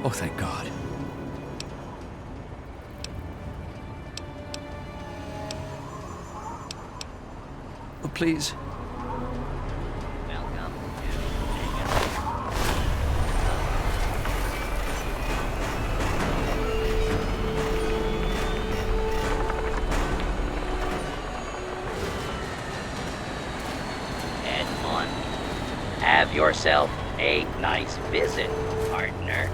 Oh, thank God. Oh, please. Welcome to Edmund. Have yourself a nice visit, partner.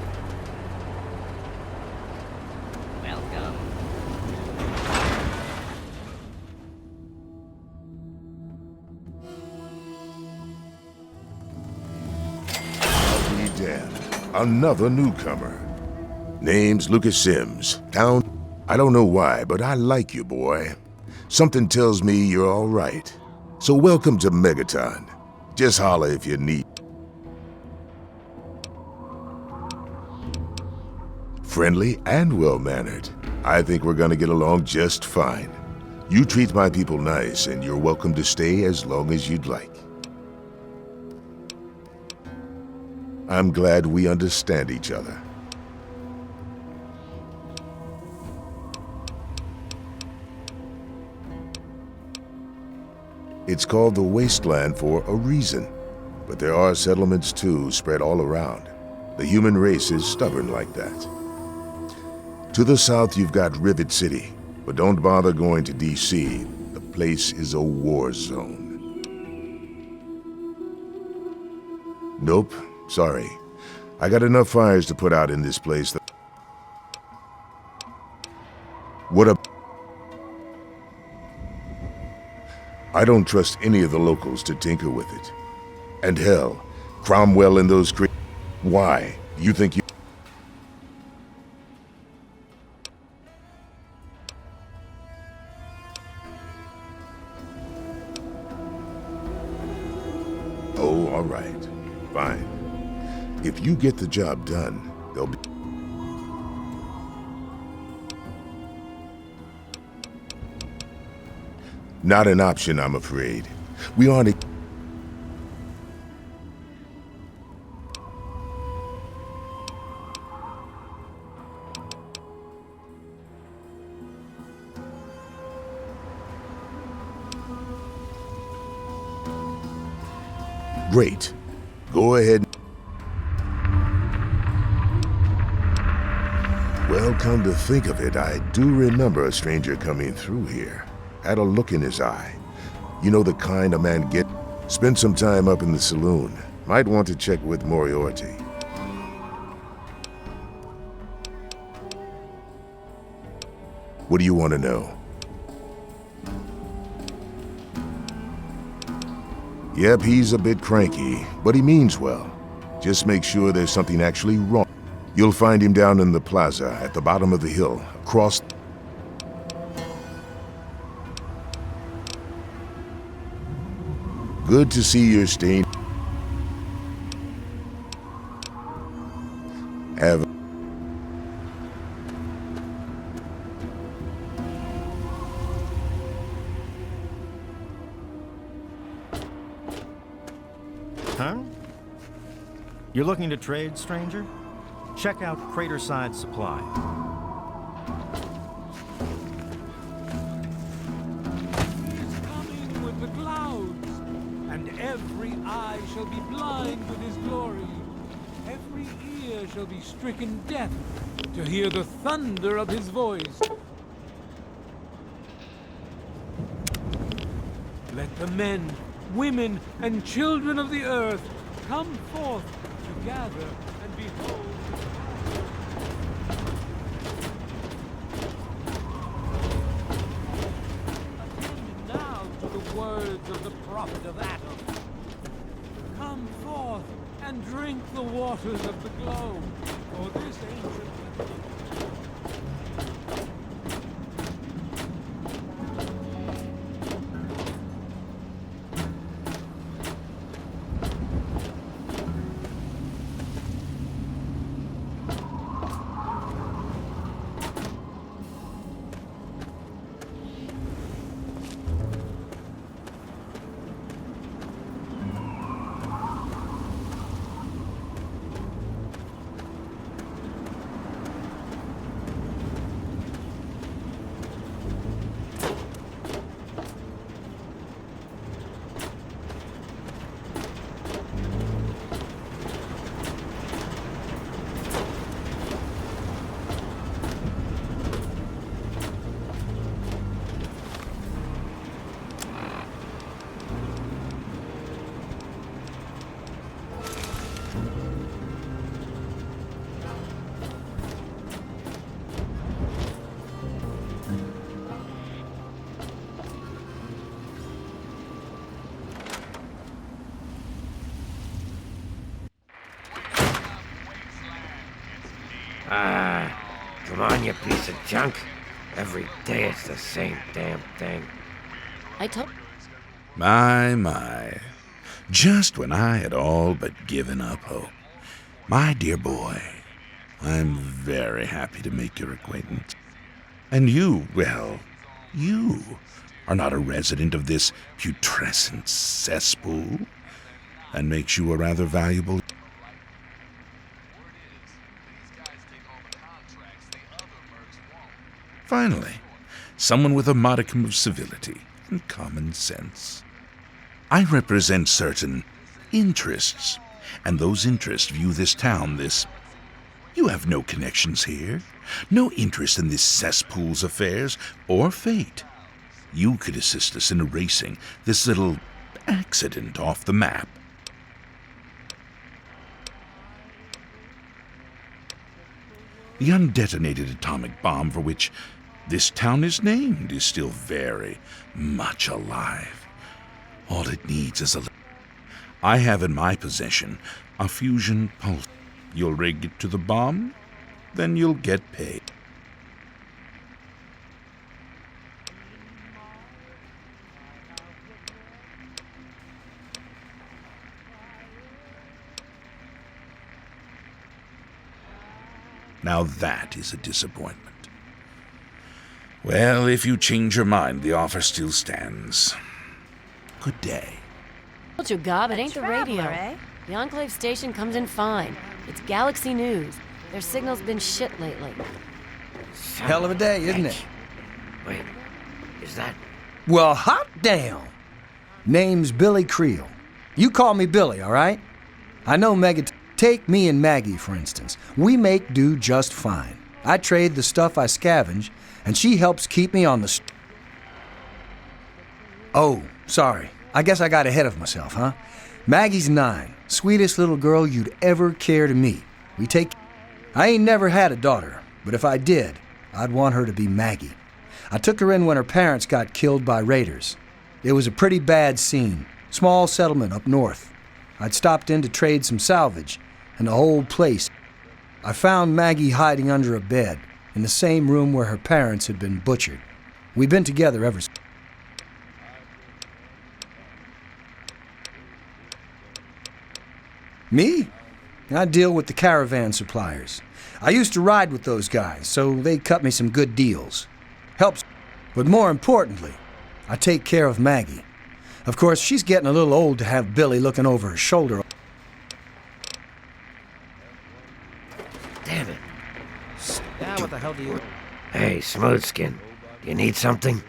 Welcome. I'll be damned. Another newcomer. Name's Lucas Sims. Town. I don't know why, but I like you, boy. Something tells me you're all right. So welcome to Megaton. Just holler if you need. Friendly and well-mannered. I think we're gonna get along just fine. You treat my people nice, and you're welcome to stay as long as you'd like. I'm glad we understand each other. It's called the Wasteland for a reason, but there are settlements too spread all around. The human race is stubborn like that. To the south, you've got Rivet City, but don't bother going to D.C. The place is a war zone. Nope, sorry. I got enough fires to put out in this place. What a... I don't trust any of the locals to tinker with it. And hell, Cromwell and those Why? You think you... Oh, all right. Fine. If you get the job done, they'll be... Not an option, I'm afraid. We aren't... Great. Go ahead. Well, come to think of it, I do remember a stranger coming through here. Had a look in his eye. You know the kind a man get. Spent some time up in the saloon. Might want to check with Moriarty. What do you want to know? Yep, he's a bit cranky, but he means well. Just make sure there's something actually wrong. You'll find him down in the plaza at the bottom of the hill, across... Good to see you're staying... Have... Huh? You're looking to trade, stranger? Check out Craterside Supply. He is coming with the clouds, and every eye shall be blind with his glory. Every ear shall be stricken deaf to hear the thunder of his voice. Let the men, women, and children of the earth come forth to gather and behold. Attend now to the words of the prophet of Adam. Come forth and drink the waters of the globe, for this ancient... Come on, you piece of junk. Every day it's the same damn thing. I told. My. Just when I had all but given up hope. My dear boy, I'm very happy to make your acquaintance. And you, well, you are not a resident of this putrescent cesspool. That makes you a rather valuable... Finally, someone with a modicum of civility and common sense. I represent certain interests, and those interests view this town, this... You have no connections here, no interest in this cesspool's affairs or fate. You could assist us in erasing this little accident off the map. The undetonated atomic bomb for which this town is named is still very much alive. All it needs is a... I have in my possession a fusion pulse. You'll rig it to the bomb, then you'll get paid. Now that is a disappointment. Well, if you change your mind, the offer still stands. Good day. Told you, Gob, it ain't the radio. Eh? The Enclave station comes in fine. It's Galaxy News. Their signal's been shit lately. Hell of a day, isn't it? Wait, is that... Well, hot damn. Name's Billy Creel. You call me Billy, all right? I know Megan... Take me and Maggie, for instance. We make do just fine. I trade the stuff I scavenge, and she helps keep me on the... Oh, sorry. I guess I got ahead of myself, huh? Maggie's 9. Sweetest little girl you'd ever care to meet. We take... I ain't never had a daughter, but if I did, I'd want her to be Maggie. I took her in when her parents got killed by raiders. It was a pretty bad scene. Small settlement up north. I'd stopped in to trade some salvage, and the whole place... I found Maggie hiding under a bed, in the same room where her parents had been butchered. We've been together ever since. Me? I deal with the caravan suppliers. I used to ride with those guys, so they cut me some good deals. Helps. But more importantly, I take care of Maggie. Of course, she's getting a little old to have Billy looking over her shoulder. Damn it. Yeah, what the hell do you... Hey, Smoothskin, you need something?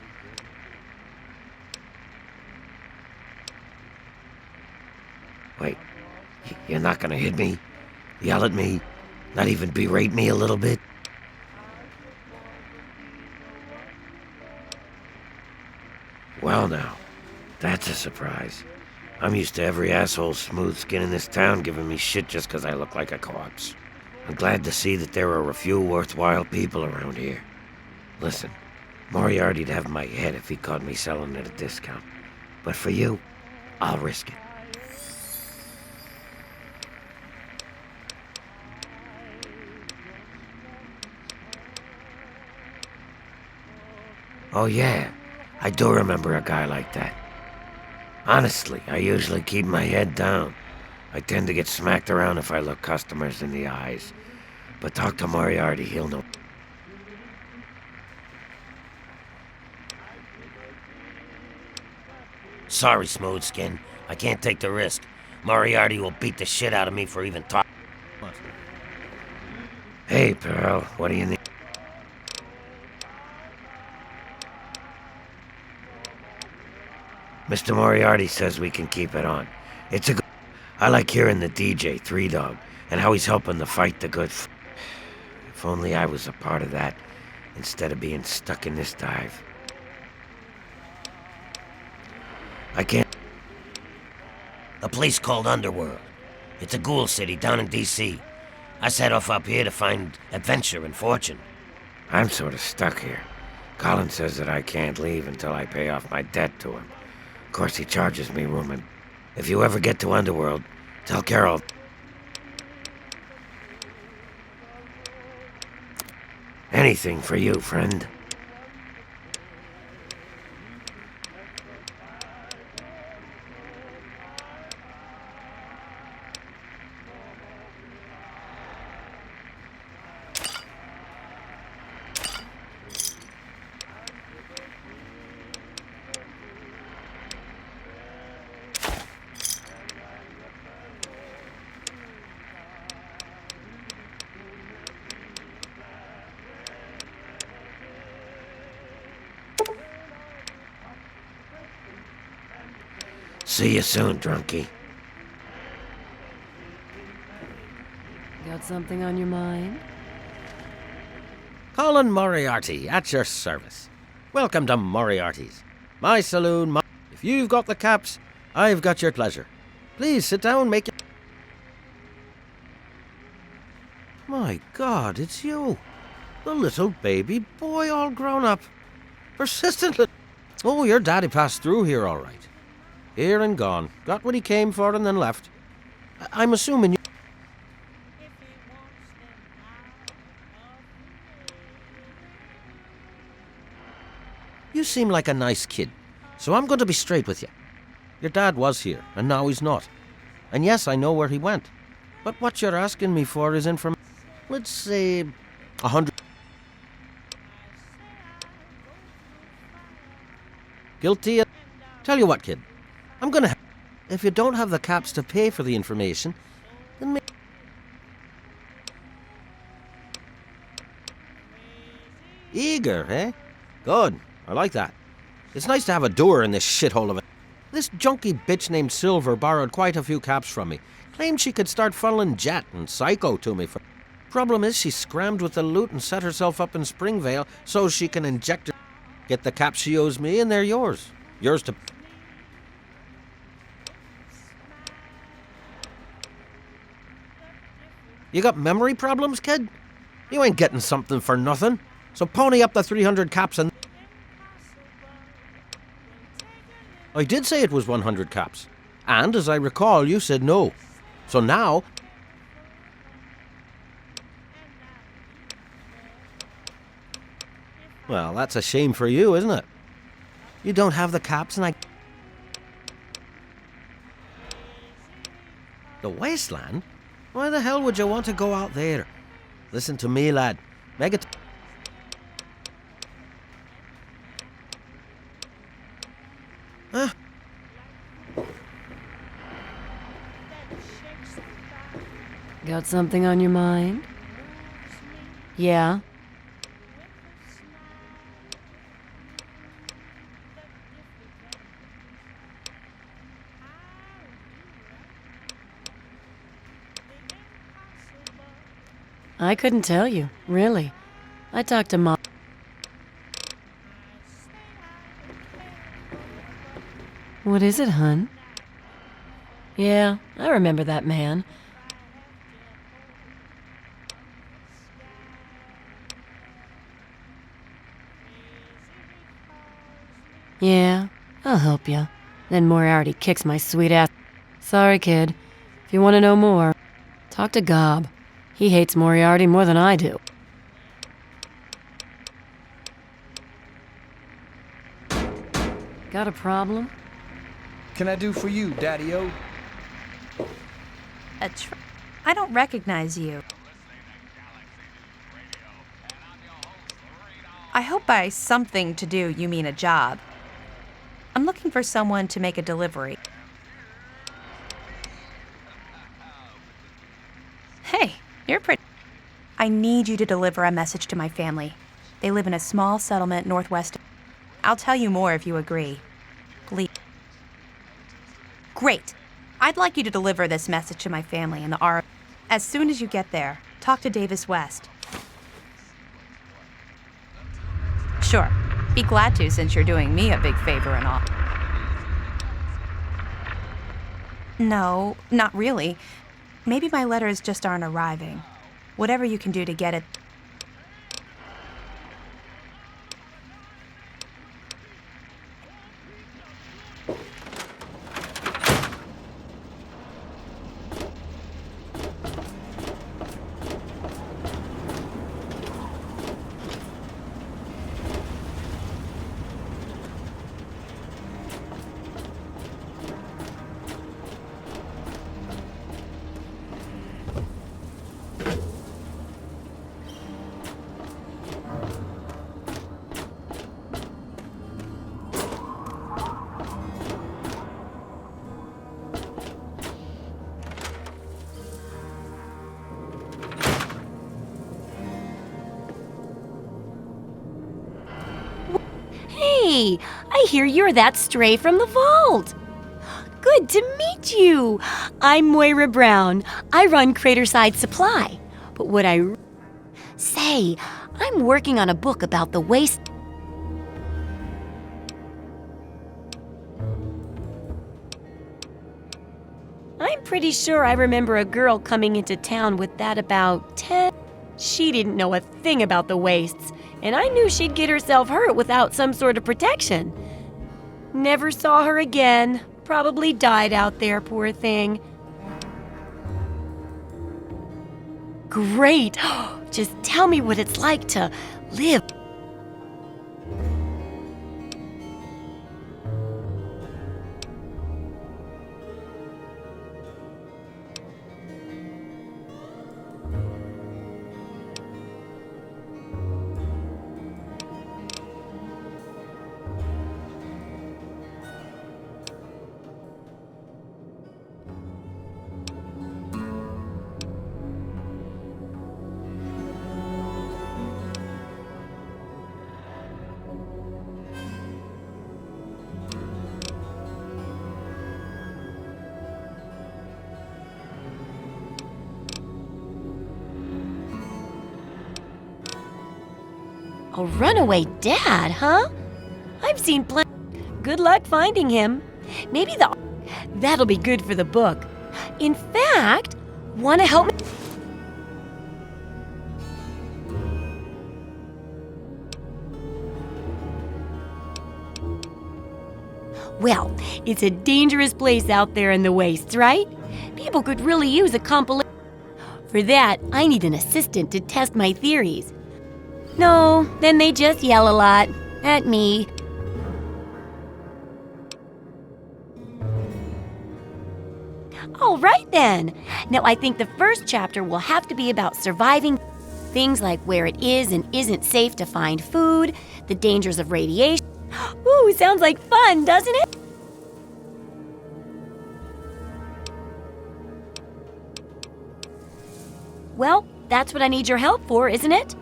Wait, you're not gonna hit me? Yell at me? Not even berate me a little bit? Well now, that's a surprise. I'm used to every asshole Smoothskin in this town giving me shit just 'cause I look like a corpse. I'm glad to see that there are a few worthwhile people around here. Listen, Moriarty'd have my head if he caught me selling at a discount. But for you, I'll risk it. Oh yeah, I do remember a guy like that. Honestly, I usually keep my head down. I tend to get smacked around if I look customers in the eyes. But talk to Moriarty, he'll know. Sorry, Smoothskin. I can't take the risk. Moriarty will beat the shit out of me for even talking. Hey, Pearl, what do you need? Mr. Moriarty says we can keep it on. It's a good... I like hearing the DJ, Three Dog, and how he's helping to fight the good... If only I was a part of that, instead of being stuck in this dive. I can't... A place called Underworld. It's a ghoul city down in D.C. I set off up here to find adventure and fortune. I'm sort of stuck here. Colin says that I can't leave until I pay off my debt to him. Of course, he charges me room and... If you ever get to Underworld, tell Carol... Anything for you, friend. See you soon, drunkie. Got something on your mind? Colin Moriarty, at your service. Welcome to Moriarty's. My saloon, If you've got the caps, I've got your pleasure. Please sit down, make your... My God, it's you. The little baby boy all grown up. Persistent Oh, your daddy passed through here all right. Here and gone. Got what he came for and then left. I'm assuming you... You seem like a nice kid, so I'm going to be straight with you. Your dad was here, and now he's not. And yes, I know where he went. But what you're asking me for is information. Let's say 100. Guilty of... Tell you what, kid. I'm gonna... If you don't have the caps to pay for the information, then Eager, eh? Good. I like that. It's nice to have a doer in this shithole of it. This junky bitch named Silver borrowed quite a few caps from me. Claimed she could start funneling Jet and Psycho to me for... Problem is, she scrammed with the loot and set herself up in Springvale so she can inject her... Get the caps she owes me and they're yours. Yours to... You got memory problems, kid? You ain't getting something for nothing. So pony up the 300 caps and... I did say it was 100 caps. And, as I recall, you said no. So now... Well, that's a shame for you, isn't it? You don't have the caps and I... The wasteland? Why the hell would you want to go out there? Listen to me, lad. Huh? Got something on your mind? Yeah? I couldn't tell you, really. I talked to Mom. What is it, hun? Yeah, I remember that man. Yeah, I'll help you. Then Moriarty kicks my sweet ass. Sorry, kid. If you want to know more, talk to Gob. He hates Moriarty more than I do. Got a problem? Can I do for you, Daddy-O? I don't recognize you. I hope by something to do you mean a job. I'm looking for someone to make a delivery. Hey, you're pretty... I need you to deliver a message to my family. They live in a small settlement northwest. I'll tell you more if you agree. Please. Great. I'd like you to deliver this message to my family in the R. As soon as you get there, talk to Davis West. Sure. Be glad to, since you're doing me a big favor and all. No, not really. Maybe my letters just aren't arriving. Whatever you can do to get it. Hey, I hear you're that stray from the vault. Good to meet you. I'm Moira Brown. I run Craterside Supply. But what I say, I'm working on a book about the waste. I'm pretty sure I remember a girl coming into town with that about 10. She didn't know a thing about the wastes, and I knew she'd get herself hurt without some sort of protection. Never saw her again. Probably died out there, poor thing. Great! Just tell me what it's like to live. A runaway dad, huh? I've seen plenty. Good luck finding him. Maybe that'll be good for the book. In fact, want to help me? Well, it's a dangerous place out there in the wastes, right? People could really use a compilation. For that, I need an assistant to test my theories. No, then they just yell a lot at me. All right then. Now I think the first chapter will have to be about surviving. Things like where it is and isn't safe to find food, the dangers of radiation. Ooh, sounds like fun, doesn't it? Well, that's what I need your help for, isn't it?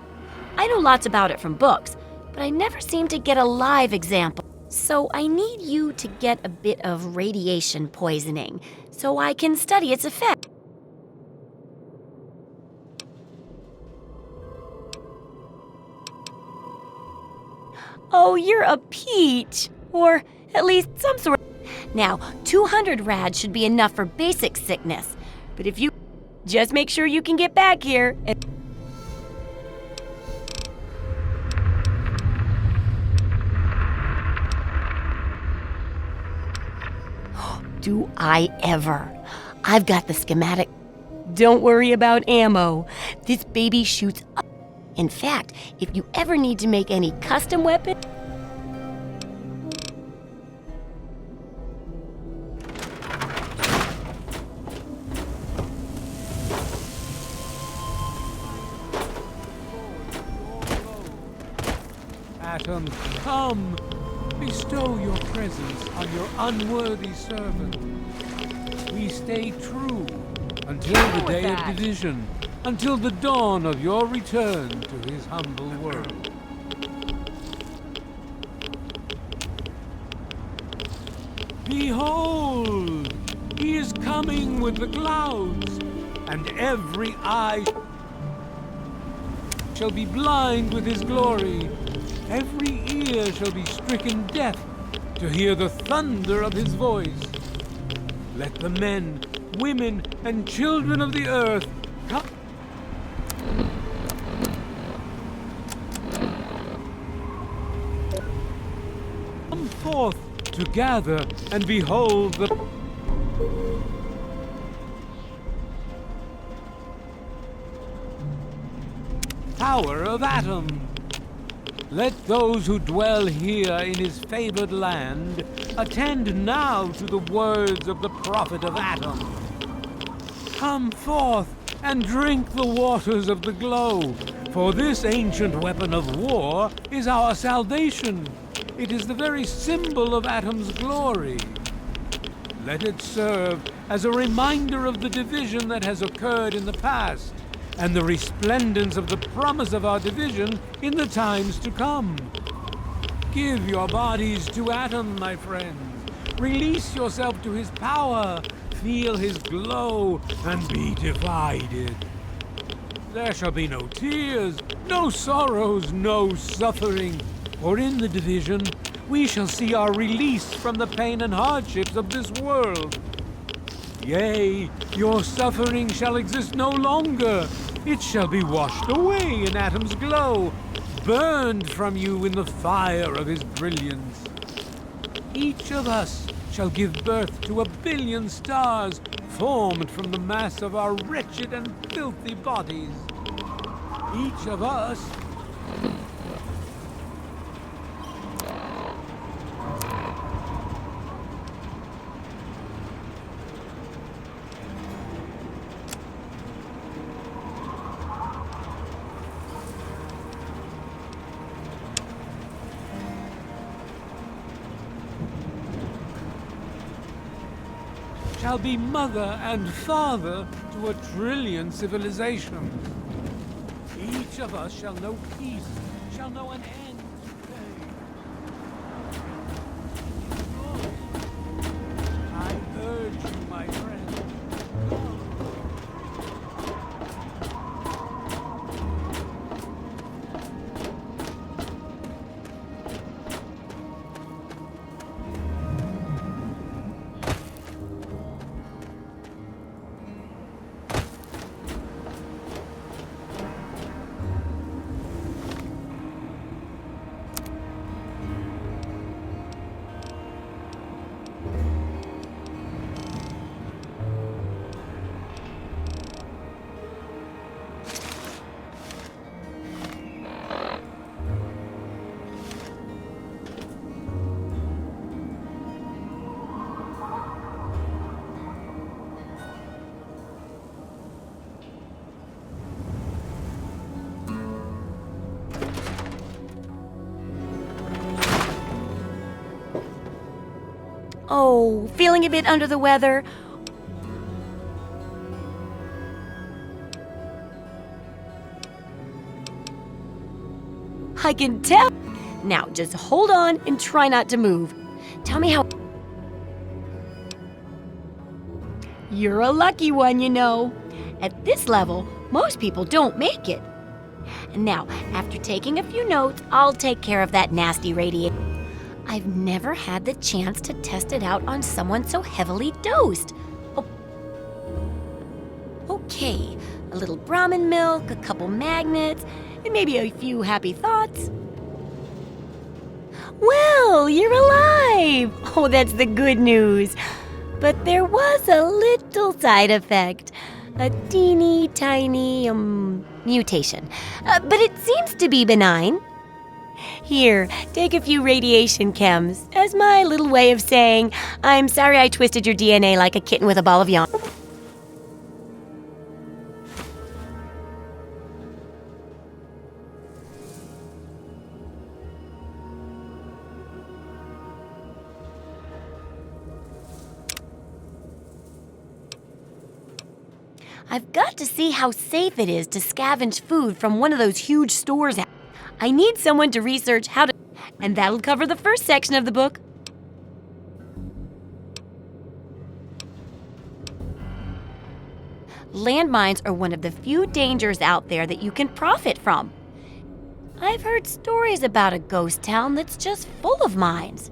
I know lots about it from books, but I never seem to get a live example. So I need you to get a bit of radiation poisoning so I can study its effect. Oh, you're a peach. Or at least some sort. Now, 200 rads should be enough for basic sickness. But if you just make sure you can get back here and do I ever. I've got the schematic. Don't worry about ammo. This baby shoots up. In fact, if you ever need to make any custom weapon, Atoms, come! Bestow your presence on your unworthy servant. We stay true until the day of division, until the dawn of your return to his humble world. Behold! He is coming with the clouds, and every eye shall be blind with his glory. Every ear shall be stricken deaf to hear the thunder of his voice. Let the men, women, and children of the earth come. Come forth to gather and behold the power of Atom. Let those who dwell here in his favored land attend now to the words of the prophet of Atom. Come forth and drink the waters of the glow, for this ancient weapon of war is our salvation. It is the very symbol of Atom's glory. Let it serve as a reminder of the division that has occurred in the past, and the resplendence of the promise of our division in the times to come. Give your bodies to Atom, my friends. Release yourself to his power. Feel his glow and be divided. There shall be no tears, no sorrows, no suffering. For in the division, we shall see our release from the pain and hardships of this world. Yea, your suffering shall exist no longer. It shall be washed away in Atom's glow, burned from you in the fire of his brilliance. Each of us shall give birth to 1,000,000,000 stars formed from the mass of our wretched and filthy bodies. Each of us shall be mother and father to 1,000,000,000,000 civilizations. Each of us shall know peace, shall know an end to pain. I urge you, my friend, go. Oh, feeling a bit under the weather? I can tell. Now, just hold on and try not to move. Tell me how... You're a lucky one, you know. At this level, most people don't make it. And now, after taking a few notes, I'll take care of that nasty radiation. I've never had the chance to test it out on someone so heavily dosed. Oh. Okay, a little Brahmin milk, a couple magnets, and maybe a few happy thoughts. Well, you're alive! Oh, that's the good news. But there was a little side effect. A teeny tiny mutation. But it seems to be benign. Here, take a few radiation chems as my little way of saying, I'm sorry I twisted your DNA like a kitten with a ball of yarn. I've got to see how safe it is to scavenge food from one of those huge stores. I need someone to research how to... And that'll cover the first section of the book. Landmines are one of the few dangers out there that you can profit from. I've heard stories about a ghost town that's just full of mines.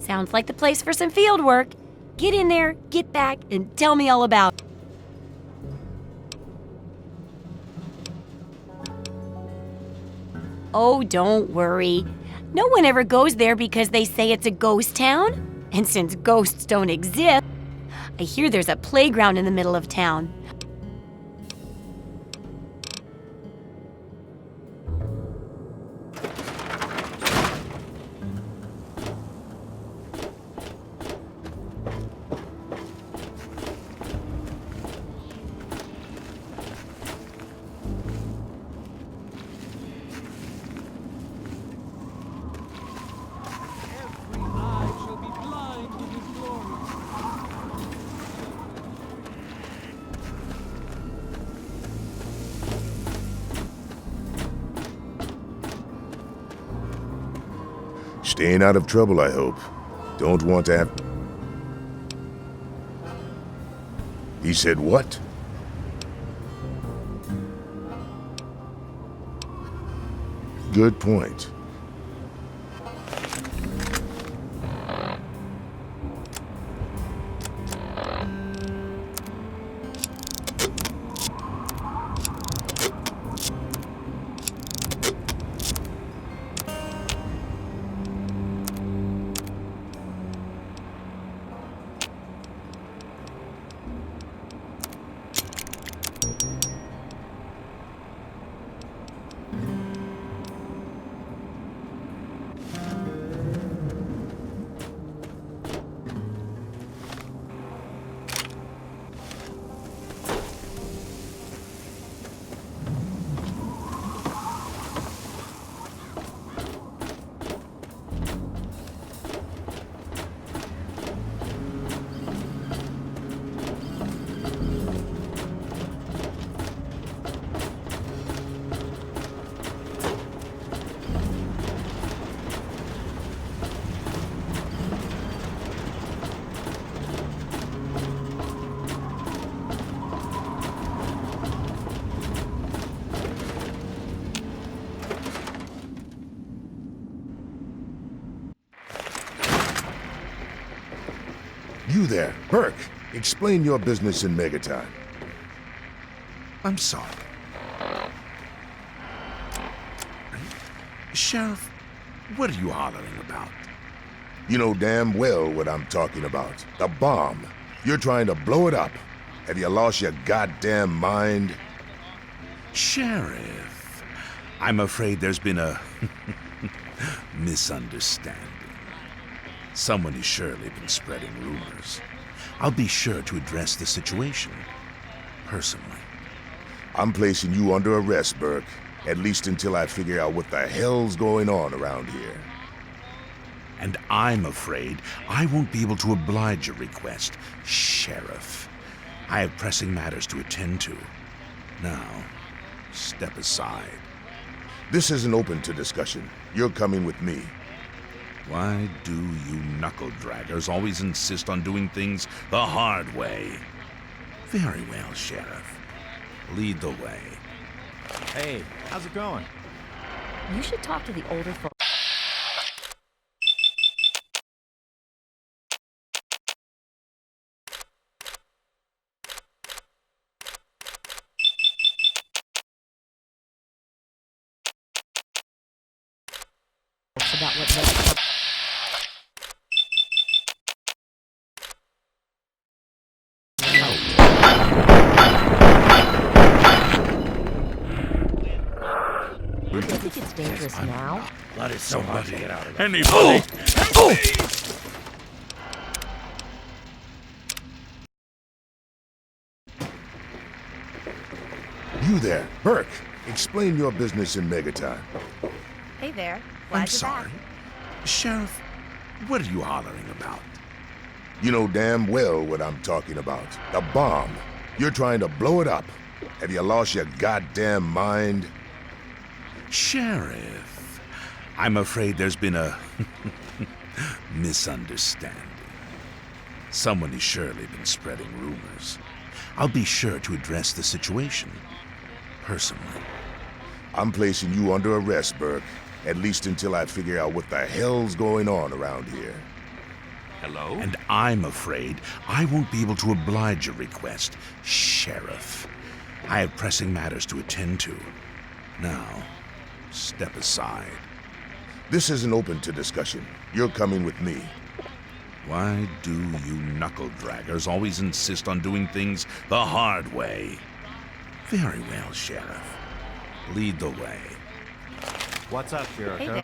Sounds like the place for some field work. Get in there, get back, and tell me all about it. Oh, don't worry. No one ever goes there because they say it's a ghost town. And since ghosts don't exist, I hear there's a playground in the middle of town. Staying out of trouble, I hope. Don't want to have... He said what? Good point. You there, Burke. Explain your business in Megatime. I'm sorry. Sheriff, what are you hollering about? You know damn well what I'm talking about. The bomb. You're trying to blow it up. Have you lost your goddamn mind? Sheriff, I'm afraid there's been a misunderstanding. Someone has surely been spreading rumors. I'll be sure to address the situation personally. I'm placing you under arrest, Burke. At least until I figure out what the hell's going on around here. And I'm afraid I won't be able to oblige your request, Sheriff. I have pressing matters to attend to. Now, step aside. This isn't open to discussion. You're coming with me. Why do you knuckle-draggers always insist on doing things the hard way? Very well, Sheriff. Lead the way. Hey, how's it going? You should talk to the older folks. About what makes you think it's dangerous now? Blood is so hard to get out of there. Anybody! You there, Burke. Explain your business in Megatime. Hey there. Glad I'm you're sorry. back. Sheriff, what are you hollering about? You know damn well what I'm talking about. The bomb. You're trying to blow it up. Have you lost your goddamn mind? Sheriff, I'm afraid there's been a misunderstanding. Someone has surely been spreading rumors. I'll be sure to address the situation personally. I'm placing you under arrest, Burke. At least until I figure out what the hell's going on around here. Hello? And I'm afraid I won't be able to oblige your request, Sheriff. I have pressing matters to attend to. Now, step aside. This isn't open to discussion. You're coming with me. Why do you knuckle-draggers always insist on doing things the hard way? Very well, Sheriff. Lead the way. What's up, Hey Jericho? there.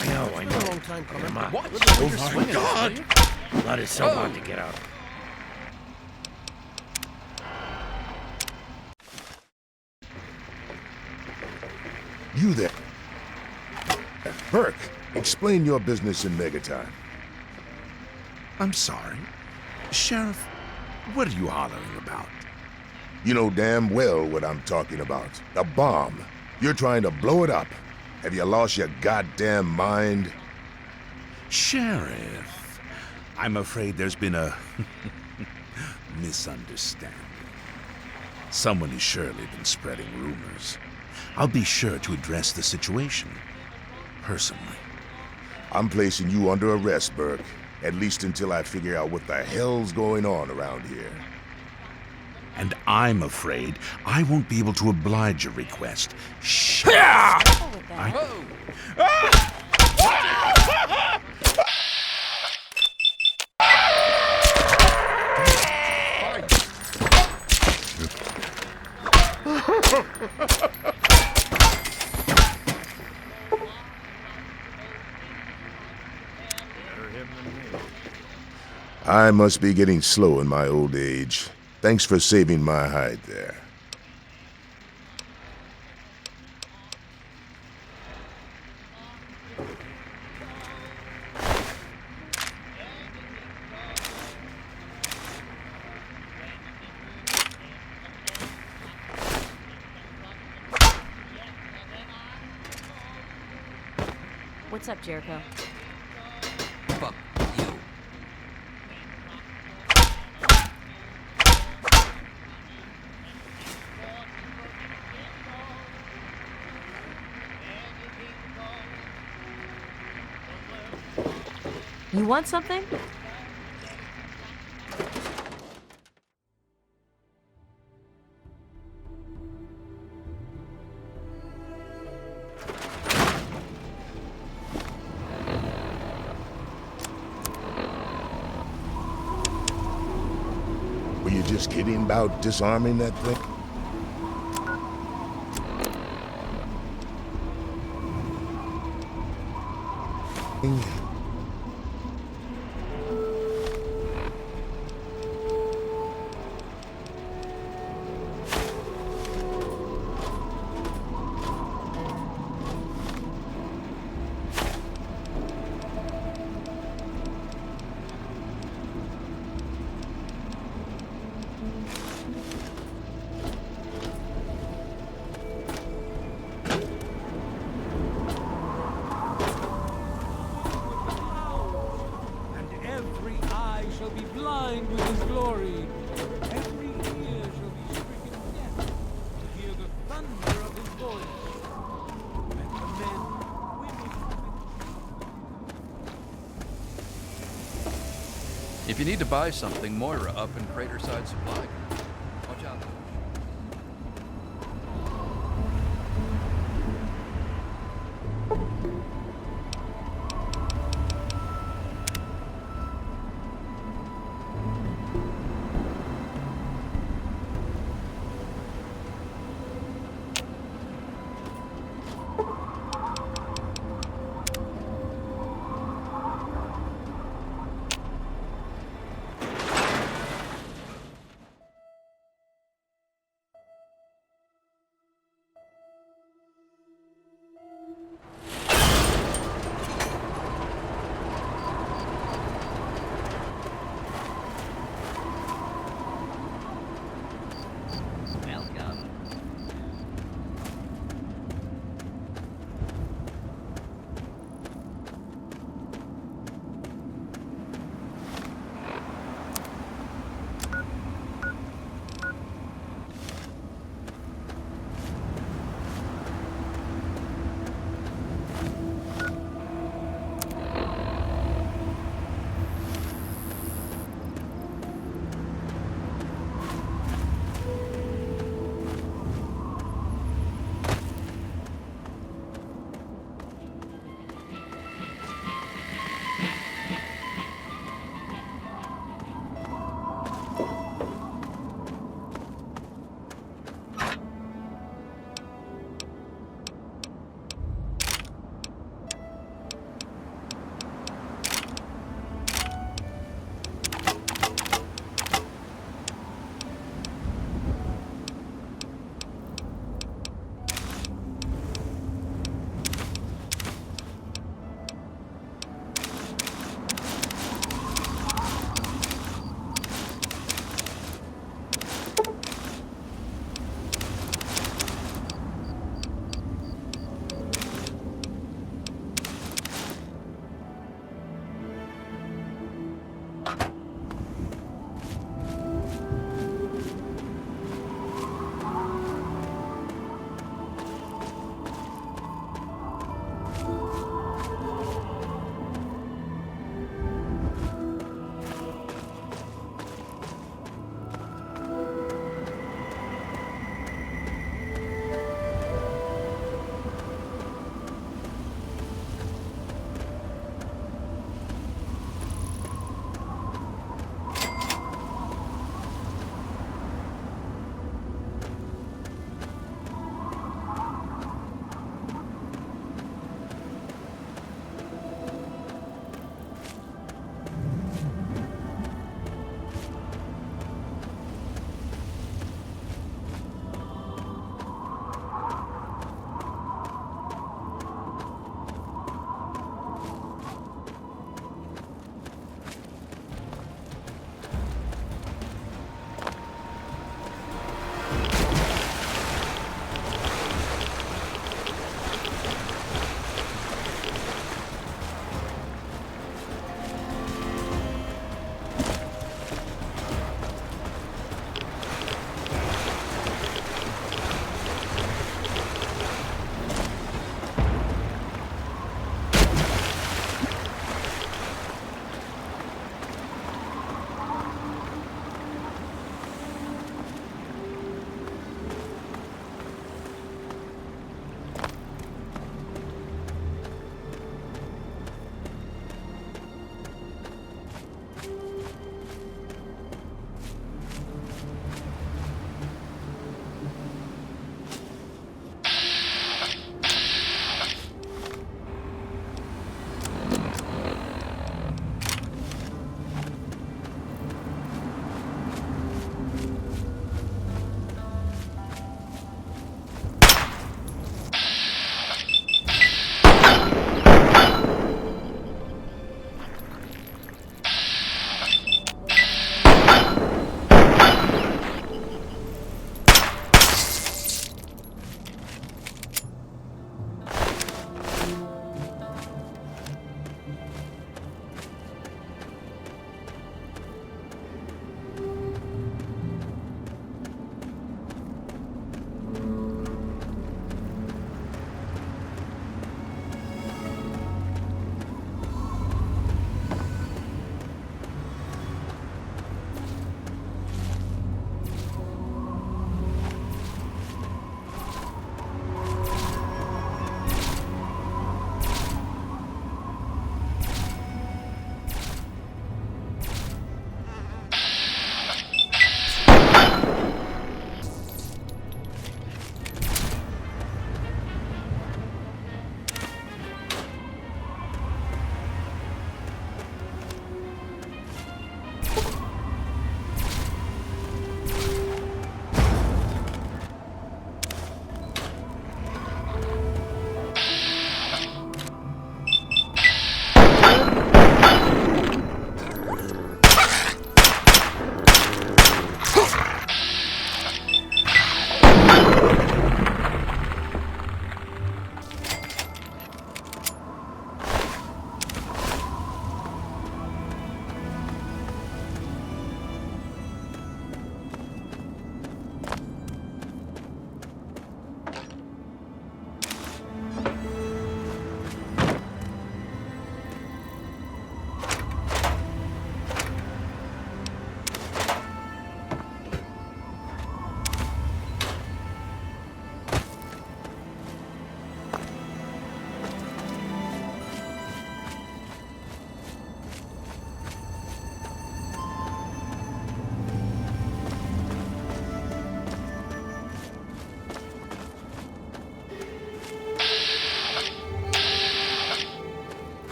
I know. Long time coming. Come on. What? Oh my God! Blood is so hard to get out. You there. Burke, explain your business in Megatime. I'm sorry. Sheriff, what are you hollering about? You know damn well what I'm talking about. A bomb. You're trying to blow it up. Have you lost your goddamn mind? Sheriff, I'm afraid there's been a misunderstanding. Someone has surely been spreading rumors. I'll be sure to address the situation personally. I'm placing you under arrest, Burke. At least until I figure out what the hell's going on around here. And I'm afraid I won't be able to oblige your request. Shh. I must be getting slow in my old age. Thanks for saving my hide there. What's up, Jericho? Fuck you. You want something? Were you just kidding about disarming that thing? Shall be blind with his glory. Every ear shall be stricken deaf to hear the thunder of his voice. And the men, women, If you need to buy something, Moira up in Craterside Supply. Watch out.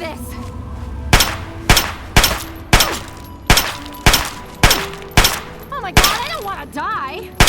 this! Oh my god, I don't want to die!